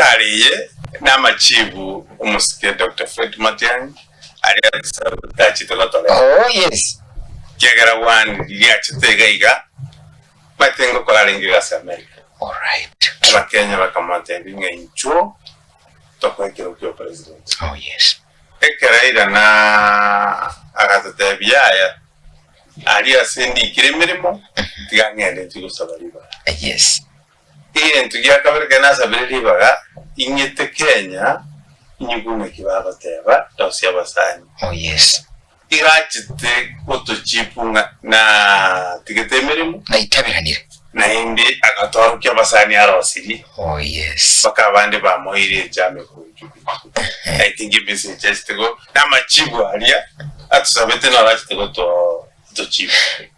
Ekariye n'amachibu umusike Dr. Fred Matiang'i ari achitolotole. Oh yes. Kegara one liachitega batengo kolaringira sa America. All right. Abakenya bakamata binga incho tokwekero kyo president. Oh yes. Ekaraira na agatatebiyaya ali asendi kiremeremo tigangende tigusabariba. Yes. Tugia kaberga nasa biribaga inyete Kenya inyugume kibaba teba dosia basani. Oh yes. Irachite otochipunga na tigetemeremo na itabiranire na indi agatoro kya basani arosiri. Oh yes. Baka abandi bamuhiriye cyane ku jubi. I think it is just to go na machibu alia atusabete na rachite go to chibu.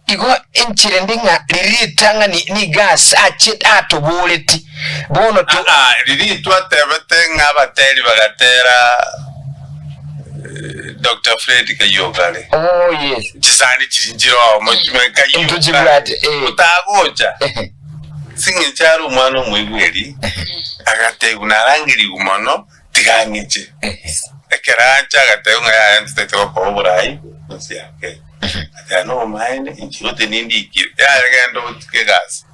Igo enchirendinga liritanga ni gas achit atobuleti bono to liritu atebete ngabateri bagatera Dr. Fred Kayogale. Oh yes. Chisani chirinjiro mujime Kayogale. Utagoja. Singe charo umwana mwigweri agate unarangiri umano tigangiche. Ekerancha agate unga ntete ko burai nsia ke. Ati no maine inchirote nindi ikire. Ya gendo tike gas.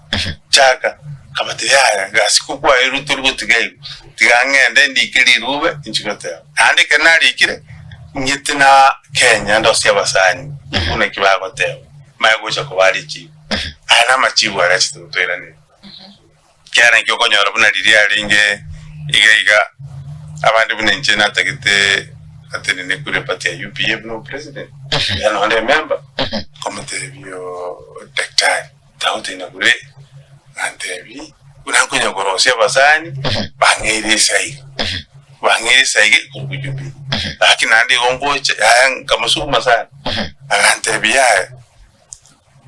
Chaka kabate ya gas kukwa irutu rugutigai. Tigangende ndikiri rube inchirote. Andi kanali ikire. Ngitina Kenya ndosia basani. Una kibago teo. Maigosha kubali chi. Ana machibu arachitutwera ne. Kyana kyokonyora buna liria linge iga abandi bunenche natagite atenene kure pati ya UPF no president. Yana onde member. Komite bio daktari. Tauti na kure. Antebi unakunya gorosia basani bangiri sai. Bangiri sai kujubi. Lakini andi ongoje kamusuma sana. Antebi ya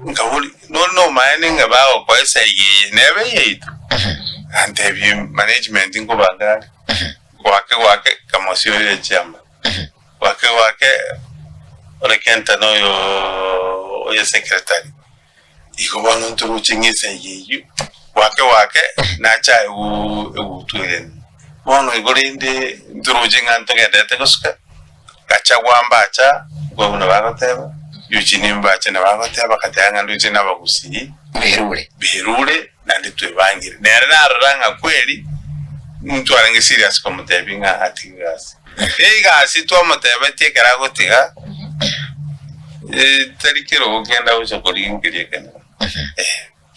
ngawuli no mining about kwa sai never yet. Antebi management ngobanga wake kama sio ile chama wake orekenta no yo secretary iko bano nturuchingisa yeyu wake na cha tuyen bono igorinde nturuchinga ntogedete kusuka kacha gwamba cha gobuna bagoteba yuchinimba cha na bagoteba katanga nduche na bagusi berure na nditwe bangire nere naranga kweli mtu arange serious kwa mutebinga atigasi gas itwa mutebe tekera gotiga tarikiro genda ucho koringirie kana